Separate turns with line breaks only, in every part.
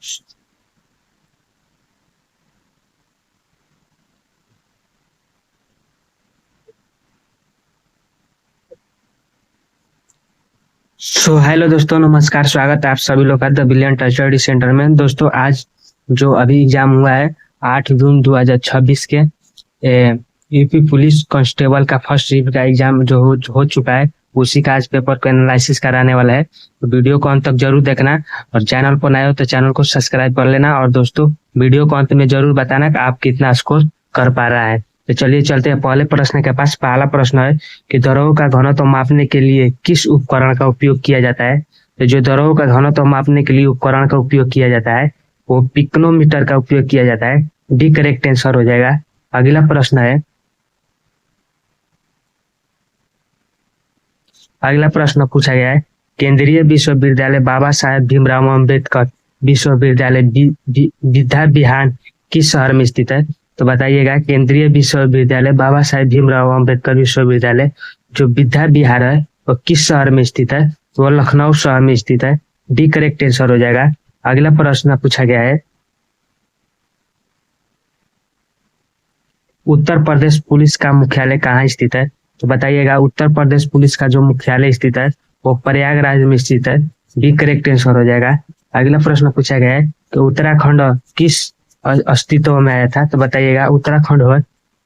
Hello दोस्तों, नमस्कार। स्वागत है आप सभी लोग का the billion touch study centre में। दोस्तों, आज जो अभी एग्जाम हुआ है 8 जून 2026 के यूपी पुलिस कांस्टेबल का फर्स्ट शिफ्ट का एग्जाम जो हो चुका है, उसी का आज पेपर को एनालिसिस कराने वाला है। तो वीडियो को अंत तक जरूर देखना और चैनल पर नए हो तो चैनल को सब्सक्राइब कर लेना। और दोस्तों, वीडियो को अंत में जरूर बताना कि आप कितना स्कोर कर पा रहा है। तो चलिए चलते हैं पहले प्रश्न के पास। पहला प्रश्न है कि द्रव्यों का घनत्व मापने के लिए किस उपकरण का उपयोग किया जाता है। तो जो द्रव्यों का घनत्व मापने के लिए उपकरण का उपयोग किया जाता है वो पिक्नोमीटर का उपयोग किया जाता है। डी करेक्ट आंसर हो जाएगा। अगला प्रश्न है, अगला प्रश्न पूछा गया है, केंद्रीय विश्वविद्यालय बाबा साहेब भीमराव अम्बेडकर विश्वविद्यालय विद्या विहार किस शहर में स्थित है। तो बताइएगा, केंद्रीय विश्वविद्यालय बाबा साहेब भीमराव अम्बेडकर विश्वविद्यालय जो विद्या विहार है वो किस शहर में स्थित है। तो वो लखनऊ शहर में स्थित है। डी करेक्ट आंसर हो जाएगा। अगला प्रश्न पूछा गया है, उत्तर प्रदेश पुलिस का मुख्यालय कहाँ स्थित है। तो बताइएगा, उत्तर प्रदेश पुलिस का जो मुख्यालय स्थित है वो प्रयागराज में स्थित है। डी करेक्ट आंसर हो जाएगा। अगला प्रश्न पूछा गया है कि उत्तराखंड किस अस्तित्व में आया था। तो बताइएगा, उत्तराखंड हो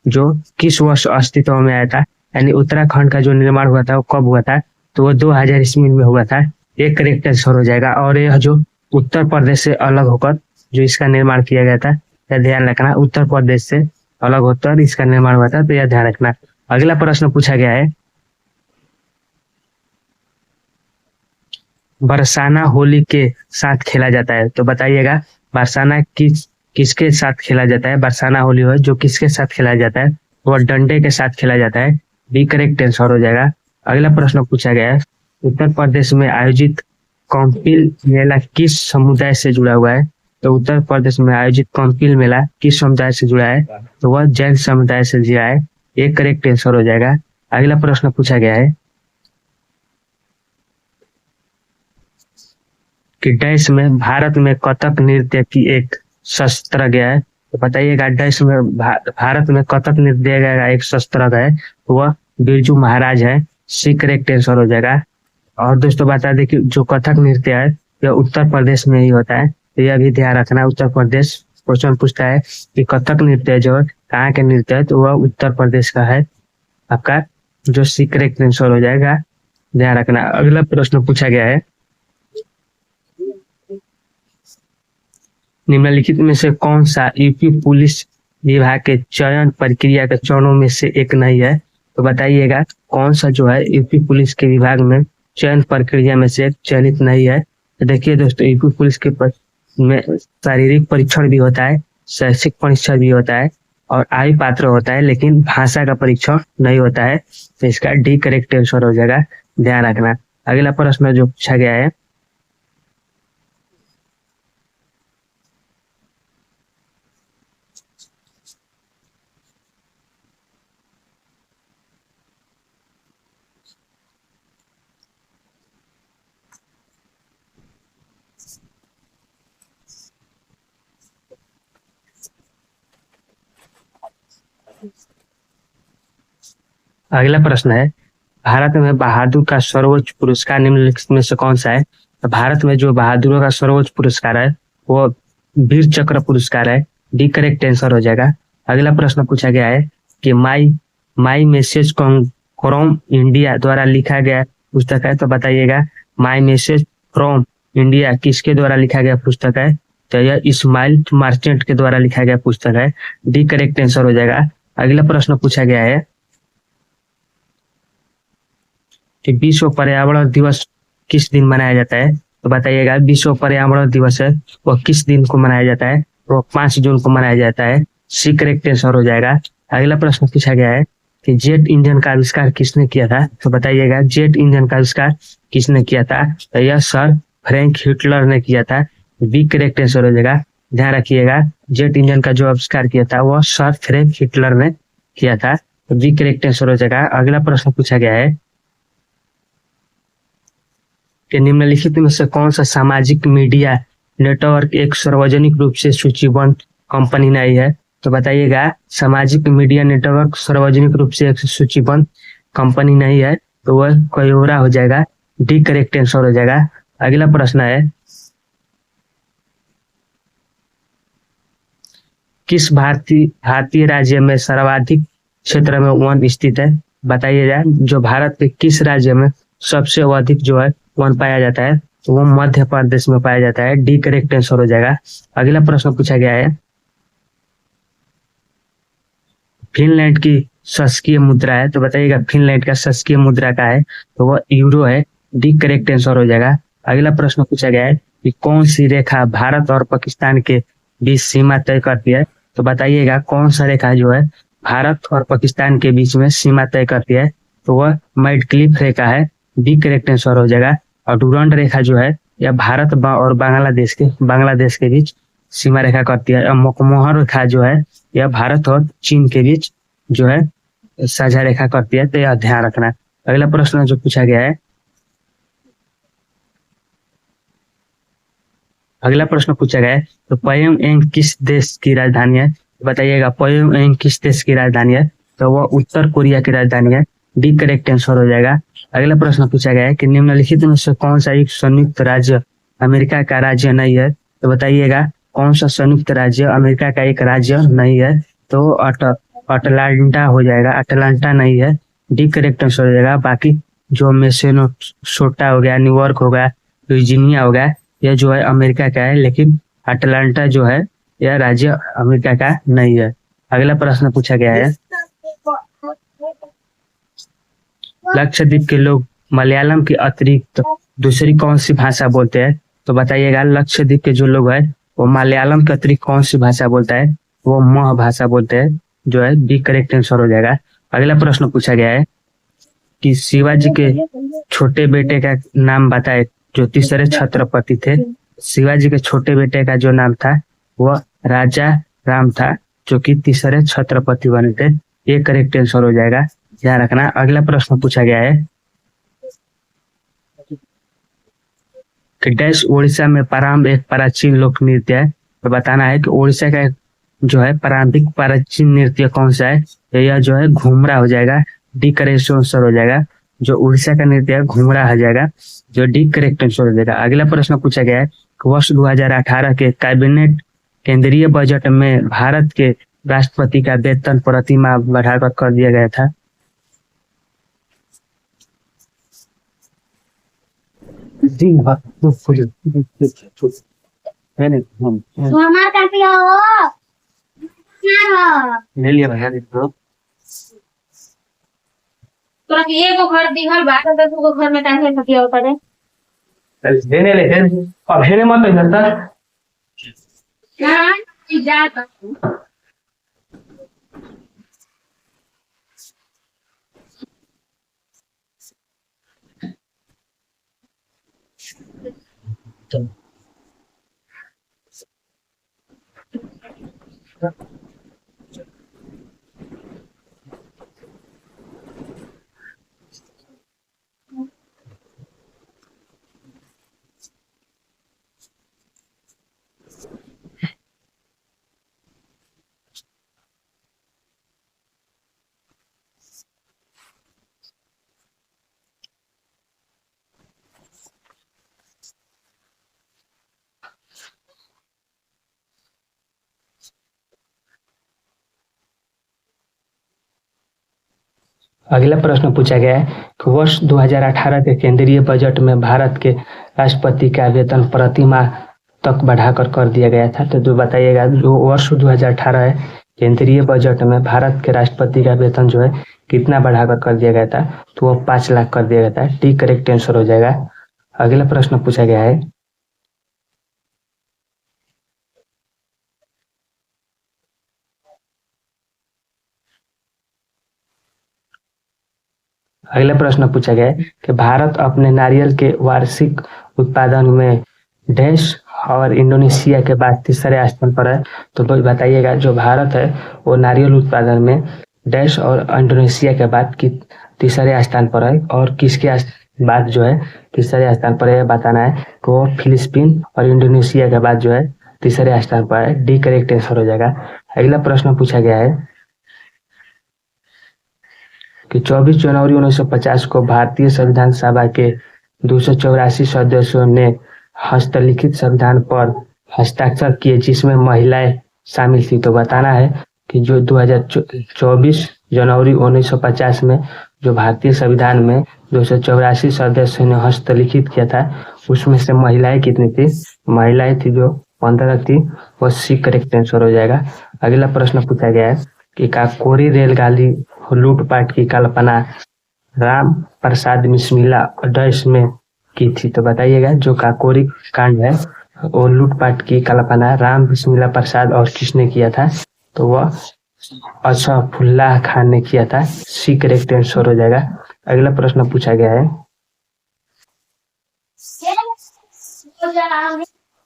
जो किस वर्ष अस्तित्व में आया था, यानी उत्तराखंड का जो निर्माण हुआ था वो कब हुआ था। तो वो 2000 ईस्वी में हुआ था। एक करेक्ट आंसर हो जाएगा। और यह जो उत्तर प्रदेश से अलग होकर जो इसका निर्माण किया गया था, यह ध्यान रखना, उत्तर प्रदेश से अलग होकर इसका निर्माण हुआ था, तो यह ध्यान रखना। अगला प्रश्न पूछा गया है, बरसाना होली के साथ खेला जाता है। तो बताइएगा, बरसाना किसके साथ खेला जाता है। बरसाना होली हो जो किसके साथ खेला जाता है, वह डंडे के साथ खेला जाता है। डी करेक्ट आंसर हो जाएगा। अगला प्रश्न पूछा गया है, उत्तर प्रदेश में आयोजित कौंपिल मेला किस समुदाय से जुड़ा हुआ है। तो उत्तर प्रदेश में आयोजित कौंपिल मेला किस समुदाय से जुड़ा है। तो वह जैन समुदाय से जुड़ा है। एक करेक्ट आंसर हो जाएगा। अगला प्रश्न पूछा गया है कि डैश में भारत में कथक नृत्य की एक शस्त्रज्ञ है। तो बताइएगा, डैश में भारत में कथक नृत्य का एक शस्त्रज्ञ है, वह बिरजू महाराज है। सी करेक्ट आंसर हो जाएगा। और दोस्तों, बता दें कि जो कथक नृत्य है यह उत्तर प्रदेश में ही होता है, तो यह भी ध्यान रखना। उत्तर प्रदेश क्वेश्चन पूछता है कि कथक नृत्य जो कहाँ के नृत्य है, तो वह उत्तर प्रदेश का है आपका, जो सी करेक्ट आंसर हो जाएगा। ध्यान रखना। अगला प्रश्न पूछा गया है, निम्नलिखित में से कौन सा यूपी पुलिस विभाग के चयन प्रक्रिया के चरणों में से एक नहीं है। तो बताइएगा, कौन सा जो है यूपी पुलिस के विभाग में चयन प्रक्रिया में से चयनित नहीं है। तो देखिए दोस्तों, यूपी पुलिस के में शारीरिक परीक्षण भी होता है, शैक्षिक परीक्षण भी होता है और आयु पात्र होता है, लेकिन भाषा का परीक्षण नहीं होता है। तो इसका डी करेक्ट आंसर हो जाएगा। ध्यान रखना। अगला प्रश्न जो पूछा गया है, अगला प्रश्न है, भारत में बहादुर का सर्वोच्च पुरस्कार निम्नलिखित में से कौन सा है। तो भारत में जो बहादुरों का सर्वोच्च पुरस्कार है वो वीर चक्र पुरस्कार है। डी करेक्ट आंसर हो जाएगा। अगला प्रश्न पूछा गया है कि माई मैसेज फ्रॉम इंडिया द्वारा लिखा गया पुस्तक है। तो बताइएगा, माई मैसेज फ्रॉम इंडिया किसके द्वारा लिखा गया पुस्तक है। तो यह इस्माइल मार्चेंट के द्वारा लिखा गया पुस्तक है। डी करेक्ट आंसर हो जाएगा। अगला प्रश्न पूछा गया है कि विश्व पर्यावरण दिवस किस दिन मनाया जाता है। तो बताइएगा, विश्व पर्यावरण दिवस है वह किस दिन को मनाया जाता है। वो 5 जून को मनाया जाता है। सी करेक्ट आंसर हो जाएगा। अगला प्रश्न पूछा गया है कि जेट इंजन का आविष्कार किसने किया था। तो बताइएगा, जेट इंजन का आविष्कार किसने किया था। तो यह सर फ्रैंक हिटलर ने किया था। बी करेक्ट आंसर हो जाएगा। ध्यान रखिएगा, जेट इंजन का जो आविष्कार किया था वह सर फ्रैंक हिटलर ने किया था। तो बी करेक्ट आंसर हो जाएगा। अगला प्रश्न पूछा गया है कि निम्नलिखित में से कौन सा सामाजिक मीडिया नेटवर्क एक सार्वजनिक रूप से सूचीबद्ध कंपनी नहीं है? तो बताइएगा सामाजिक मीडिया नेटवर्क सार्वजनिक रूप से एक सूचीबद्ध कंपनी नहीं है, तो वह कोयोरा हो जाएगा। डी करेक्ट आंसर हो जाएगा। अगला प्रश्न है, किस भारतीय राज्य में सर्वाधिक क्षेत्र में वन स्थित है? बताइएगा जो भारत के किस राज्य में सबसे अधिक जो है वन पाया जाता है? तो वो मध्य प्रदेश में पाया जाता है। डी करेक्ट आंसर हो जाएगा। अगला प्रश्न पूछा गया है, फिनलैंड की शासकीय मुद्रा है, तो बताइएगा फिनलैंड का शासकीय मुद्रा का है? तो वो यूरो है। डी करेक्ट आंसर हो जाएगा। अगला प्रश्न पूछा गया है कि कौन सी रेखा भारत और पाकिस्तान के बीच सीमा तय करती है? तो बताइएगा कौन सा रेखा जो है भारत और पाकिस्तान के बीच में सीमा तय करती है? तो वह मैडक्लिफ रेखा है। डी करेक्ट आंसर हो जाएगा। और डुरंड रेखा जो है यह भारत और बांग्लादेश के बीच सीमा रेखा करती है। और मकमोहन रेखा जो है यह भारत और चीन के बीच जो है साझा रेखा करती है, तो यह ध्यान रखना। अगला प्रश्न जो पूछा गया है, अगला प्रश्न पूछा गया है, तो प्योंगयांग किस देश की राजधानी है? बताइएगा प्योंगयांग किस देश की राजधानी है? तो वह उत्तर कोरिया की राजधानी है। डी करेक्ट आंसर हो जाएगा। अगला प्रश्न पूछा गया है कि निम्नलिखित में से कौन सा एक संयुक्त राज्य अमेरिका का राज्य नहीं है? तो बताइएगा कौन सा संयुक्त राज्य अमेरिका का एक राज्य नहीं है? तो अटलांटा हो जाएगा। अटलांटा नहीं है। डी करेक्ट आंसर हो जाएगा। बाकी जो मेसेनोसोटा हो गया, न्यूयॉर्क हो गया, वर्जीनिया हो गया, यह जो है अमेरिका का है, लेकिन अटलांटा जो है यह राज्य अमेरिका का नहीं है। अगला प्रश्न पूछा गया है, लक्षद्वीप के लोग मलयालम के अतिरिक्त दूसरी कौन सी भाषा बोलते हैं? तो बताइएगा लक्षद्वीप के जो लोग हैं वो मलयालम के अतिरिक्त कौन सी भाषा बोलता है? वो मह भाषा बोलते हैं, जो है डी करेक्ट आंसर हो जाएगा। अगला प्रश्न पूछा गया है कि शिवाजी के छोटे बेटे का नाम बताए जो तीसरे छत्रपति थे। शिवाजी के छोटे बेटे का जो नाम था वह राजा राम था, जो कि तीसरे छत्रपति बने थे। ये करेक्ट आंसर हो जाएगा, ध्यान रखना। अगला प्रश्न पूछा गया है कि डैश उड़ीसा में प्रारंभ एक प्राचीन लोक नृत्य है। तो बताना है कि उड़ीसा का जो है प्रारंभिक प्राचीन नृत्य कौन सा है? तो यह जो है घूमरा हो जाएगा। डी करेक्ट आंसर हो जाएगा। जो उड़ीसा का नृत्य है घूमरा हो जाएगा, जो डी करेक्ट आंसर हो जाएगा। अगला प्रश्न पूछा गया है कि वर्ष 2018 के कैबिनेट केंद्रीय बजट में भारत के राष्ट्रपति का वेतन प्रति माह बढ़ाकर कर दिया गया था। ले लिया भैया, देखो
तोरा के एगो घर दिहल बा त दूगो घर में काहे खतिया पड़े?
देने ले अब हेने मत इधर
हां ई जात
अगला प्रश्न पूछा गया है कि वर्ष 2018 के केंद्रीय बजट में भारत के राष्ट्रपति का वेतन प्रति माह तक बढ़ाकर कर दिया गया था। तो बताइएगा जो वर्ष 2018 है केंद्रीय बजट में भारत के राष्ट्रपति का वेतन जो है कितना बढ़ाकर कर दिया गया था? तो वो 5 लाख कर दिया गया था। डी करेक्ट आंसर हो जाएगा। अगला प्रश्न पूछा गया है अगला प्रश्न पूछा गया है कि भारत अपने नारियल के वार्षिक उत्पादन में डैश और इंडोनेशिया के बाद तीसरे स्थान पर है। तो बताइएगा जो भारत है वो नारियल उत्पादन में डैश और इंडोनेशिया के बाद की तीसरे स्थान पर है, और बाद जो है तीसरे स्थान पर है, बताना है कि वो फिलिपीन और इंडोनेशिया के बाद जो है तीसरे स्थान पर है। डी करेक्ट आंसर हो जाएगा। अगला प्रश्न पूछा गया है कि 24 जनवरी 1950 को भारतीय संविधान सभा के 284 सदस्यों ने हस्तलिखित संविधान पर हस्ताक्षर किए जिसमें महिलाएं शामिल थी। तो बताना है कि जो 2024 जनवरी 1950 में जो भारतीय संविधान में 284 सदस्यों ने हस्तलिखित किया था उसमें से महिलाएं कितनी थी? महिलाएं थी जो 15 थी। वो सी करेक्ट आंसर हो जाएगा। अगला प्रश्न पूछा गया है कि काकोरी रेलगाड़ी लूटपाट की कल्पना राम प्रसाद बिस्मिल्ला डैश में की थी। तो बताइएगा जो काकोरी कांड है वो लूटपाट की कल्पना राम बिस्मिल्ला प्रसाद और किसने किया था? तो वह अशफुल्लाह खान ने किया था। सी करेक्ट आंसर हो जाएगा। अगला प्रश्न पूछा गया है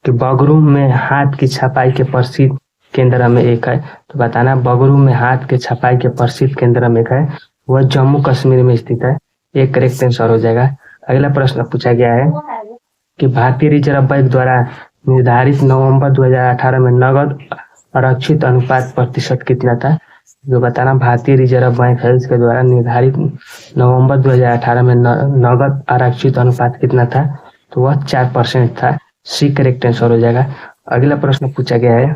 कि बगरू में हाथ की छपाई के प्रसिद्ध केंद्र में एक है। तो बताना बगरू में हाथ के छपाई के प्रसिद्ध केंद्र में एक है, वह जम्मू कश्मीर में स्थित है। एक करेक्ट आंसर हो जाएगा। अगला प्रश्न पूछा गया है कि भारतीय रिजर्व बैंक द्वारा निर्धारित नवंबर 2018 में नगद आरक्षित अनुपात प्रतिशत कितना था? जो बताना भारतीय रिजर्व बैंक है इसके द्वारा निर्धारित नवंबर 2018 में नगद आरक्षित अनुपात कितना था? तो वह 4% था। सी करेक्ट आंसर हो जाएगा। अगला प्रश्न पूछा गया है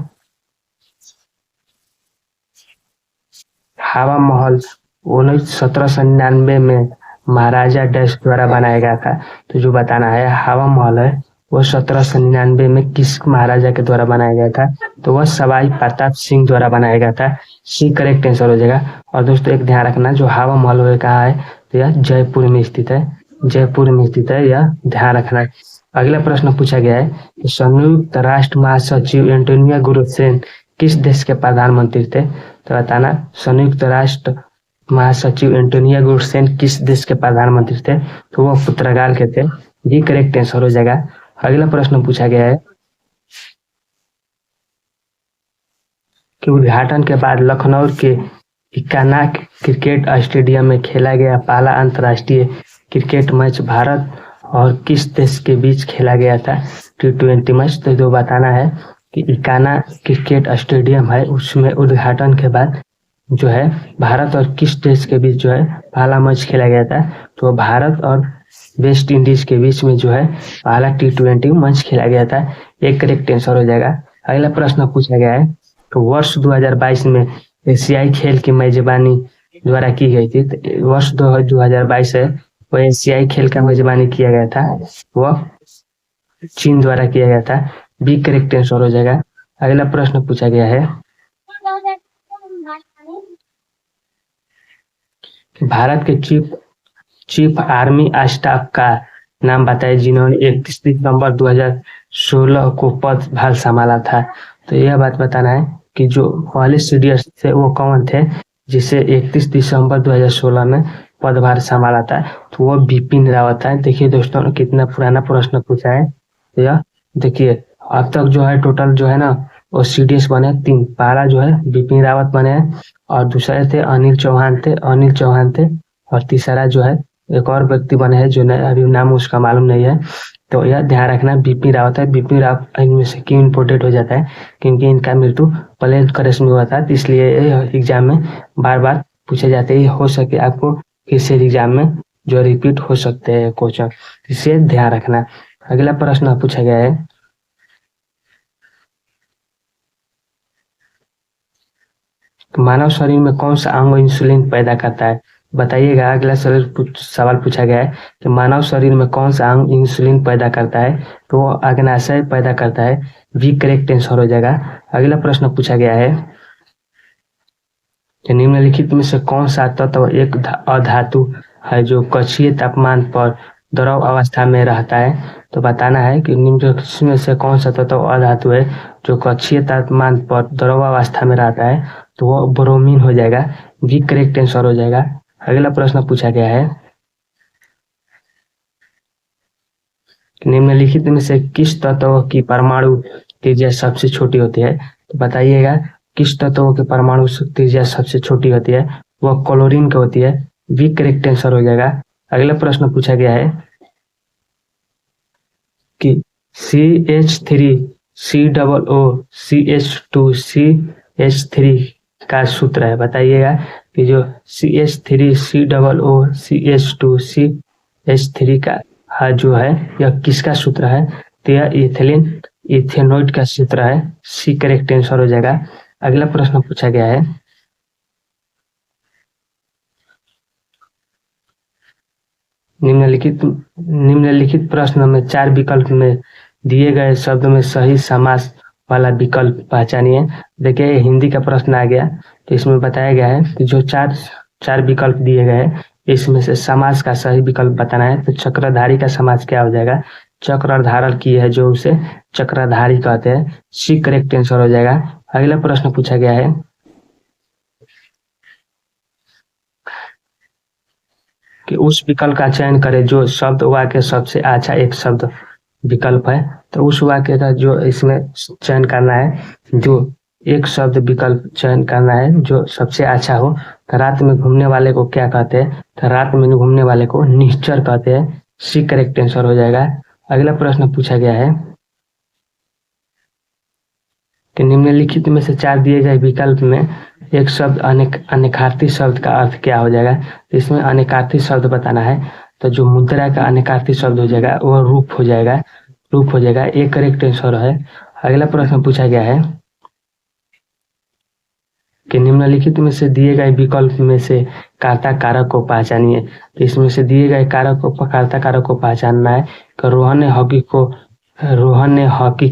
हवा महल 1799 में महाराजा डैश द्वारा बनाया गया था। तो जो बताना है हवा महल है वो 1799 में किस महाराजा के द्वारा बनाया गया था? तो वह सवाई प्रताप सिंह द्वारा बनाया गया था। सी करेक्ट आंसर हो जाएगा। और दोस्तों एक ध्यान रखना जो हवा महल है कहाँ है? तो यह जयपुर में स्थित है। जयपुर में स्थित है, यह ध्यान रखना। अगला प्रश्न पूछा गया है कि संयुक्त राष्ट्र महासचिव एंटोनियो गुटेरेस किस देश के प्रधानमंत्री थे? तो बताना संयुक्त राष्ट्र महासचिव एंटोनियो गुटेरेस किस देश के प्रधानमंत्री थे? तो वह पुर्तगाल के थे। ये करेक्ट आंसर हो जाएगा। अगला प्रश्न पूछा गया है कि उद्घाटन के बाद लखनऊ के इकाना क्रिकेट स्टेडियम में खेला गया पहला अंतर्राष्ट्रीय क्रिकेट मैच भारत और किस देश के बीच खेला गया था? T20 match. तो जो बताना है कि इकाना क्रिकेट स्टेडियम है उसमें उद्घाटन के बाद जो है भारत और किस देश के बीच जो है पहला मैच खेला गया था? तो भारत और वेस्ट इंडीज के बीच में जो है पहला T20 मैच खेला गया था। एक करेक्ट आंसर हो जाएगा। अगला प्रश्न पूछा गया है तो वर्ष 2022 में एशियाई खेल की मेजबानी द्वारा की गई थी। तो वर्ष 2022 है वो एशियाई खेल का मेजबानी किया गया था, वह चीन द्वारा किया गया था। बी करेक्ट आंसर हो जाएगा। अगला प्रश्न पूछा गया है भारत के चीफ आर्मी स्टाफ का नाम बताए जिन्होंने 31 दिसंबर 2016 को पदभार संभाला था। तो यह बात बताना है कि जो पहले सीडीएस थे वो कौन थे जिसे 31 दिसंबर 2016 में पदभार संभाला था? तो वो बिपिन रावत है। देखिए दोस्तों कितना पुराना प्रश्न पूछा है। तो यह देखिए अब तक जो है टोटल जो है ना वो सीडीएस बने 3। पहला जो है बिपिन रावत बने हैं और दूसरे थे अनिल चौहान थे और तीसरा जो है एक और व्यक्ति बने हैं जो अभी नाम उसका मालूम नहीं है। तो यह ध्यान रखना बिपिन रावत है। बिपिन रावत इनमें से क्यों इम्पोर्टेंट हो जाता है? क्योंकि इनका मृत्यु प्लेन क्रैश में हुआ था। इसलिए एग्जाम में बार बार पूछे जाते हैं। हो सके आपको फिर से एग्जाम में जो रिपीट हो सकते हैं क्वेश्चन, इसे ध्यान रखना। अगला प्रश्न पूछा गया है मानव शरीर में कौन सा अंग इंसुलिन पैदा करता है? बताइएगा। अगला सवाल पूछा गया है कि मानव शरीर में कौन सा अंग इंसुलिन पैदा करता है? तो वो अग्नाशय पैदा करता है। बी करेक्ट आंसर हो जाएगा। अगला प्रश्न पूछा गया है कि निम्नलिखित में से कौन सा तत्व एक अधातु है जो कक्षीय तापमान पर द्रव अवस्था में रहता है? तो बताना है कि निम्नलिखित में से कौन सा तत्व अधातु है जो कक्षीय तापमान पर द्रव अवस्था में रहता है? तो वो ब्रोमीन हो जाएगा। बी करेक्ट आंसर हो जाएगा। अगला प्रश्न पूछा गया है निम्नलिखित में से किस तत्व की परमाणु त्रिज्या सबसे छोटी होती है? तो बताइएगा किस तत्व की परमाणु त्रिज्या सबसे छोटी होती है? वह क्लोरीन की होती है। बी करेक्ट आंसर हो जाएगा। अगला प्रश्न पूछा गया है कि CH3COO CH2CH3 का सूत्र है। बताइएगा कि जो CH3COO CH2CH3 का जो है यह किसका सूत्र है? तो यह इथिलीन इथेनॉइड का सूत्र है। सी करेक्ट आंसर हो जाएगा। अगला प्रश्न पूछा गया है निम्नलिखित प्रश्न में 4 विकल्प में दिए गए शब्द में सही समास वाला विकल्प पहचानिए। देखिए हिंदी का प्रश्न आ गया, तो इसमें बताया गया है कि जो चार विकल्प दिए गए हैं इसमें से समास का सही विकल्प बताना है। तो चक्रधारी का समास क्या हो जाएगा? चक्र धारण की है जो उसे चक्रधारी कहते हैं। सी करेक्ट आंसर हो जाएगा। अगला प्रश्न पूछा गया है कि उस विकल्प का चयन करें जो शब्द वाक्य सबसे अच्छा एक शब्द विकल्प है। तो उस वाक्य का जो इसमें चयन करना है, जो एक शब्द विकल्प चयन करना है जो सबसे अच्छा हो। तो रात में घूमने वाले को क्या कहते हैं? तो रात में घूमने वाले को निश्चर कहते हैं। सी करेक्ट आंसर हो जाएगा। अगला प्रश्न पूछा गया है कि निम्नलिखित में से 4 दिए गए विकल्प में एक शब्द अनेकार्थी शब्द का अर्थ क्या हो जाएगा? तो इसमें अनेकार्थी शब्द बताना है। तो जो मुद्रा का अनेकार्थी शब्द हो जाएगा वो रूप हो जाएगा। एक करेक्ट आंसर है। अगला प्रश्न पूछा गया है कि निम्नलिखित में से दिए गए विकल्प में से कर्ता कारक को पहचानिए। तो इसमें से दिए गए कर्ता कारक को पहचानना है कि रोहन ने हॉकी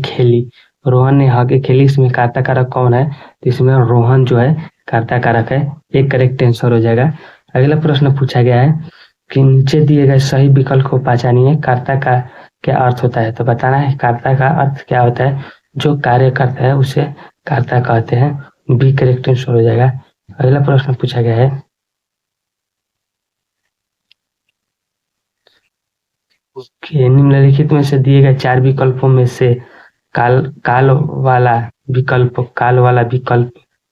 खेली इसमें कर्ता कारक कौन है? तो इसमें रोहन जो है कर्ता कारक है। एक करेक्ट आंसर हो जाएगा। अगला प्रश्न पूछा गया है कि नीचे दिए गए सही विकल्प को पहचानिए, कर्ता का क्या अर्थ होता है? तो बताना है कर्ता का अर्थ क्या होता है। जो कार्य करता है उसे कर्ता कहते हैं। बी करेक्ट आंसर हो जाएगा। अगला प्रश्न पूछा गया है कि निम्नलिखित में से दिए गए 4 विकल्पों में से काल वाला विकल्प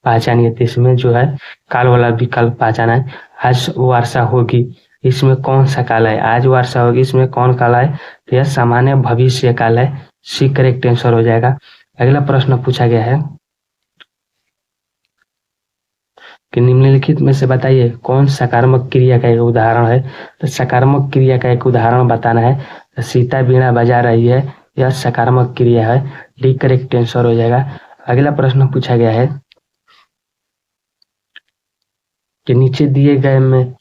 पहचानिए। तो इसमें जो है काल वाला विकल्प पहचाना है। आज वर्षा होगी, इसमें कौन सा काल है? आज वर्षा होगी इसमें कौन काल है? तो यह सामान्य भविष्य काल है। सी करेक्ट आंसर हो जाएगा। अगला प्रश्न पूछा गया है कि निम्नलिखित में से बताइए कौन सकारात्मक क्रिया का एक उदाहरण है। तो सकारात्मक क्रिया का एक उदाहरण बताना है। तो सीता बीणा बजा रही है, यह सकारात्मक क्रिया है। डी करेक्ट आंसर हो जाएगा। अगला प्रश्न पूछा गया है कि नीचे दिए गए में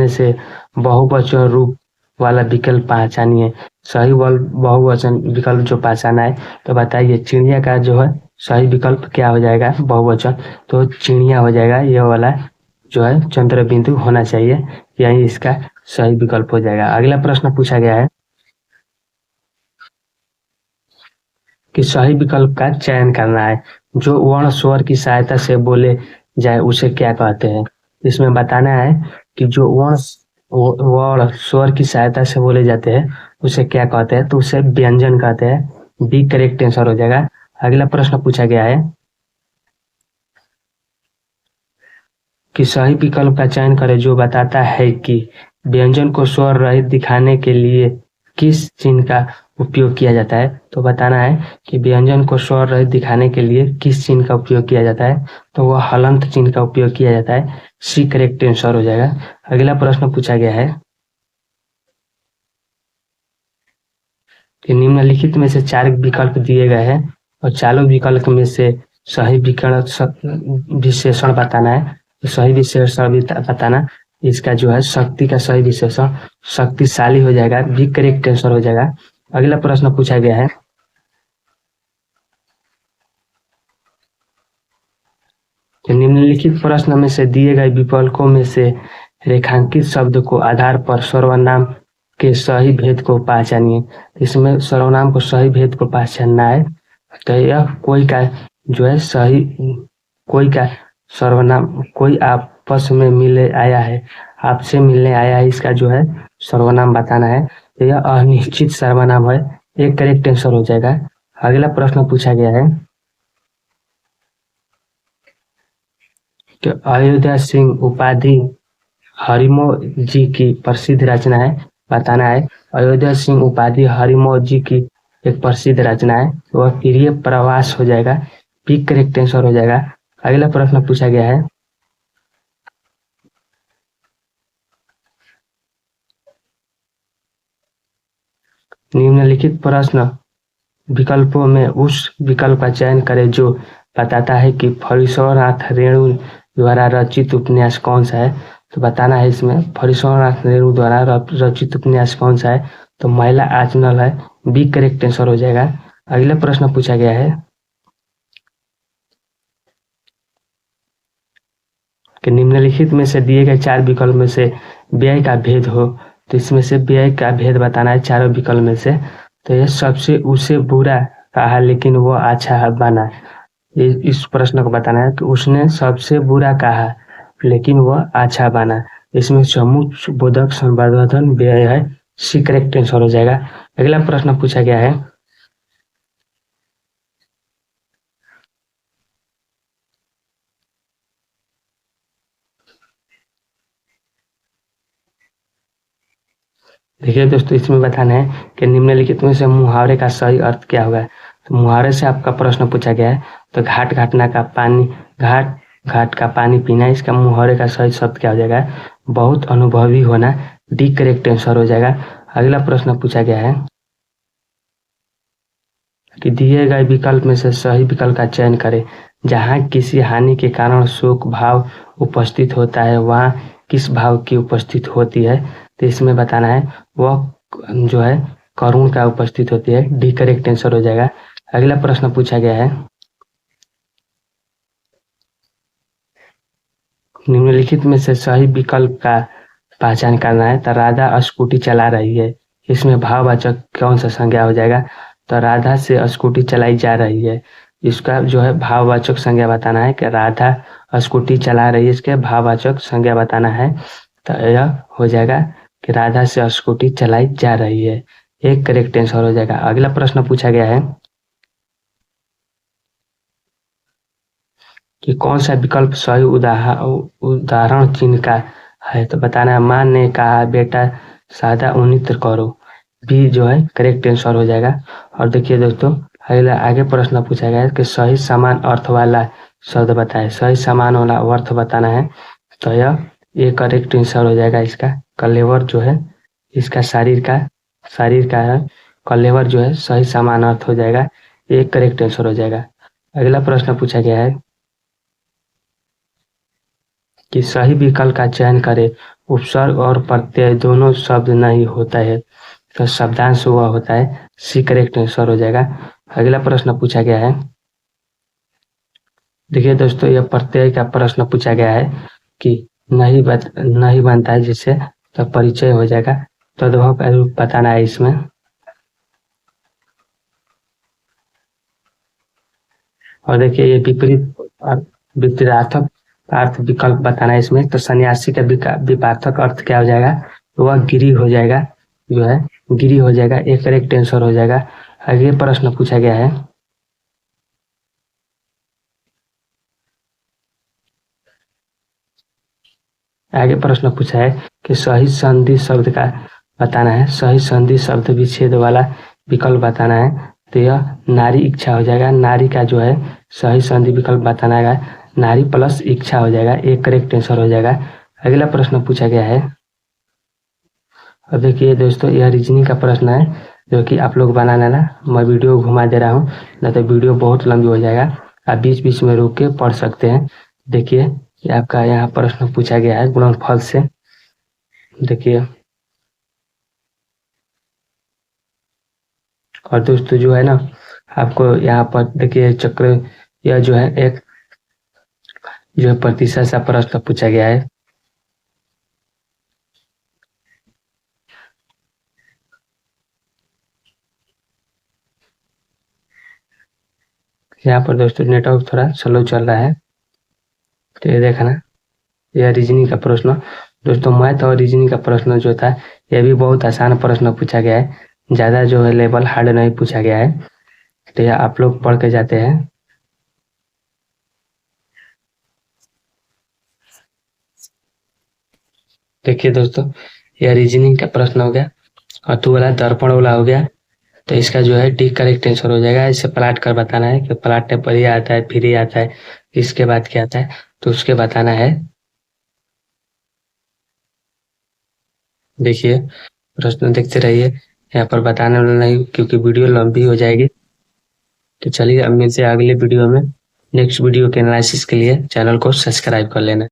से बहुवचन रूप वाला विकल्प पहचानिए। सही बहुवचन विकल्प जो पहचाना है, तो बताइए चिड़िया का जो है सही विकल्प क्या हो जाएगा बहुवचन? तो चिड़िया हो जाएगा। यह वाला जो है चंद्र बिंदु होना चाहिए, यही इसका सही विकल्प हो जाएगा। अगला प्रश्न पूछा गया है कि सही विकल्प का चयन करना है। जो वर्ण स्वर की सहायता से बोले जाए उसे क्या कहते हैं? इसमें बताना है कि जो वर्ण स्वर की सहायता से बोले जाते हैं उसे क्या कहते हैं? तो उसे व्यंजन कहते हैं। बी करेक्ट आंसर हो जाएगा। अगला प्रश्न पूछा गया है कि सही विकल्प का चयन करें जो बताता है कि व्यंजन को स्वर रहित दिखाने के लिए किस चिन्ह का उपयोग किया जाता है। तो बताना है कि व्यंजन को स्वर रहित दिखाने के लिए किस चिन्ह का उपयोग किया जाता है। तो वह हलंत चिन्ह का उपयोग किया जाता है। सी करेक्ट आंसर हो जाएगा। अगला प्रश्न पूछा गया है कि निम्नलिखित में से 4 विकल्प दिए गए हैं और चारों विकल्प में से सही विशेषण बताना है। तो सही विशेषण बताना, इसका जो है शक्ति का सही विशेषण शक्तिशाली हो जाएगा। बी करेक्ट आंसर हो जाएगा। अगला प्रश्न पूछा गया है कि निम्नलिखित प्रश्न में से दिए गए विकल्पों में से रेखांकित शब्द को आधार पर सर्वनाम के सही भेद को पहचानिए। इसमें सर्वनाम को सही भेद को पहचानना है। तो यह कोई का जो है सही कोई का सर्वनाम, कोई आपस में मिले आया है, आपसे मिलने आया है, इसका जो है सर्वनाम बताना है। तो यह अनिश्चित सर्वनाम है। एक करेक्ट आंसर हो जाएगा। अगला प्रश्न पूछा गया है कि अयोध्या सिंह उपाधि हरिमो जी की प्रसिद्ध रचना है, बताना है। अयोध्या सिंह उपाधि हरिमो जी की एक प्रसिद्ध रचना है, वह प्रिय प्रवास हो जाएगा, पी करेक्ट आंसर हो जाएगा। अगला प्रश्न पूछा गया है, निम्नलिखित प्रश्न विकल्पों में उस विकल्प का चयन करें जो बताता है कि फरीश्वरनाथ रेणु द्वारा रचित उपन्यास कौन सा है। तो बताना है इसमें फरीश्वरनाथ रेणु द्वारा रचित उपन्यास कौन सा है, तो महिला आचनल है, बी करेक्ट आंसर हो जाएगा। अगला प्रश्न पूछा गया है कि निम्नलिखित में से दिए गए 4 विकल्प में से व्यय का भेद हो, तो इसमें से व्यय का भेद बताना है चारों विकल्प में से। तो यह सबसे उसे बुरा कहा लेकिन वो अच्छा बना, इस प्रश्न को बताना है कि उसने सबसे बुरा कहा लेकिन वह अच्छा बना। इसमें समूह बोधक संवर्धन व्यय है, सी करेक्ट आंसर हो जाएगा। अगला प्रश्न पूछा गया है, देखिए दोस्तों, इसमें बताना है कि निम्नलिखित में से मुहावरे का सही अर्थ क्या होगा। तो मुहावरे से आपका प्रश्न पूछा गया है, तो घाट घाटना का पानी, घाट घाट का पानी पीना, इसका मुहावरे का सही शब्द क्या हो जाएगा, बहुत अनुभवी होना, डी करेक्ट आंसर हो जाएगा। अगला प्रश्न पूछा गया है कि दिए गए विकल्प में से सही विकल्प का चयन करें। जहाँ किसी हानि के कारण शोक भाव उपस्थित होता है वहाँ किस भाव की उपस्थित होती है। तो इसमें बताना है वह जो है करुण का उपस्थित होती है, डी करेक्ट आंसर हो जाएगा। अगला प्रश्न पूछा गया है, निम्नलिखित में से सही विकल्प का पहचान करना है। तो राधा स्कूटी चला रही है, इसमें भाववाचक कौन सा संज्ञा हो जाएगा, तो राधा से स्कूटी चलाई जा रही है, इसका जो है भाववाचक संज्ञा बताना है कि राधा स्कूटी चला रही है, इसके भाववाचक संज्ञा बताना है। तो यह हो जाएगा कि राधा से स्कूटी चलाई जा रही है, एक करेक्ट आंसर हो जाएगा। अगला प्रश्न पूछा गया है कि कौन सा विकल्प सही उदाहरण चिन्ह का है। तो बताना है माँ ने कहा बेटा सादा उन्नति करो, बी जो है करेक्ट आंसर हो जाएगा। और देखिए दोस्तों, अगला आगे प्रश्न पूछा गया है कि सही समान अर्थ वाला शब्द बताए, सही समान वाला अर्थ बताना है। तो यह एक करेक्ट आंसर हो जाएगा। इसका कलेवर जो है, इसका शरीर का है, कलेवर जो है सही समान अर्थ हो जाएगा, एक करेक्ट आंसर हो जाएगा। अगला प्रश्न पूछा गया है कि सही विकल्प का चयन करें। उपसर्ग और प्रत्यय दोनों शब्द नहीं होता है, तो शब्दांश हुआ होता है, सी करेक्ट आंसर हो जाएगा। अगला प्रश्न पूछा गया है, देखिए दोस्तों, यह प्रत्यय का प्रश्न पूछा गया है कि नहीं बनता है जिससे, तो परिचय हो जाएगा, तद्भव का रूप बताना है इसमें। और देखिए ये विपरीत और विपरीतार्थक अर्थ विकल्प बताना है इसमें। तो सन्यासी का विपार्थक अर्थ क्या हो जाएगा, तो वह गिरी हो जाएगा, जो है गिरी हो जाएगा, एक करेक्ट आंसर हो जाएगा। आगे प्रश्न पूछा गया है, आगे प्रश्न पूछा है कि सही संधि शब्द का बताना है, सही संधि शब्द विच्छेद वाला विकल्प बताना है। तो यह नारी इच्छा हो जाएगा, नारी का जो है सही संधि विकल्प बताना है, नारी प्लस इच्छा हो जाएगा, एक करेक्ट आंसर हो जाएगा। अगला प्रश्न पूछा गया है, और देखिए दोस्तों, यह रीजनिंग का प्रश्न है जो कि आप लोग बनाना ना, मैं वीडियो घुमा दे रहा हूँ, ना तो वीडियो बहुत लंबी हो जाएगा, आप बीच बीच में रोक के पढ़ सकते हैं। देखिए ये आपका यहाँ प्रश्न पूछा गया है गुणनफल से। देखिए, और दोस्तों जो है ना, आपको यहाँ पर देखिए चक्र, यह जो है एक जो है प्रतिशत सा प्रश्न पूछा गया है। यहाँ पर दोस्तों नेटवर्क थोड़ा स्लो चल रहा है, तो ये देखना, यह रीजनिंग का प्रश्न दोस्तों, मैथ और रीजनिंग का प्रश्न जो था यह भी बहुत आसान प्रश्न पूछा गया है, ज़्यादा जो है लेवल हार्ड नहीं पूछा गया है, तो यह आप लोग पढ़ के जाते हैं। देखिए दोस्तों, यह रीजनिंग का प्रश्न हो गया, अतु वाला दर्पण वाला हो गया। तो इसका जो है डी करेक्ट आंसर हो जाएगा। इसे पलट कर बताना है कि पलटने पर ये आता है, फिर ये आता है, इसके बाद क्या आता है, तो उसके बताना है। देखिए प्रश्न देखते रहिए, यहाँ पर बताने वाला नहीं क्योंकि वीडियो लंबी हो जाएगी। तो चलिए अब मिलते हैं अगले वीडियो में। नेक्स्ट वीडियो के एनालिसिस के लिए चैनल को सब्सक्राइब कर लेना।